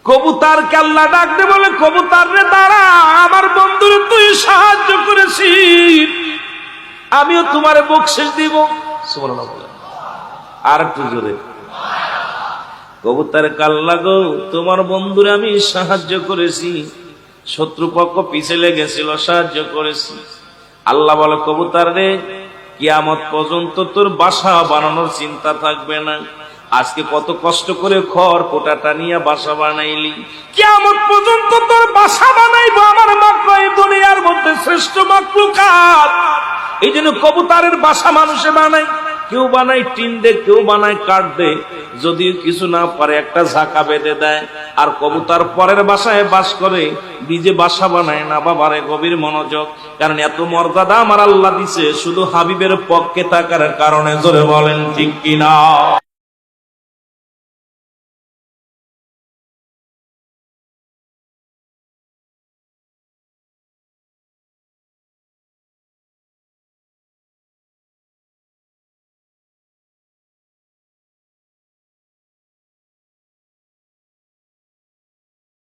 কবুতরকে আল্লাহ ডাক দিয়ে বলে, কবুতর রে দাঁড়া, আমার বন্ধুরে তুই সাহায্য করেছিস, আমিও তোমারে বকশিশ দিব। সুবহানাল্লাহ বলে আর একটু জোরে। কবুতর আল্লাহ গো, তোমার বন্ধুরে আমি সাহায্য করেছি, শত্রুপক্ষ পিছে লেগেছিল, সাহায্য করেছি। আল্লাহ বলে, কবুতর রে কিয়ামত পর্যন্ত তোর বাসা বানানোর চিন্তা থাকবে না। আজকে কত কষ্ট করে খড় কোটাটা নিয়ে বাসা বানাইলি, কিয়ামত পর্যন্ত তোর বাসা বানাইবো আমার মাত্র এই দুনিয়ার মধ্যে শ্রেষ্ঠ মাখলুকাত। এই জন্য কবুতরের বাসা মানুষে বানায়, কেউ বানায় টিন দে, কেউ বানায় কাঠ দে, যদি কিছু না পারে একটা ঝাঁকা বেঁধে দেয়। আর কবুতর পরের বাসায় বাস করে, নিজে বাসা বানায় না। বাবারে গভীর মনোযোগ, কারণ এত মর্যাদা আমার আল্লাহ দিছে শুধু হাবিবের পক্ষে থাকার কারণে। জোরে বলেন ঠিক কিনা?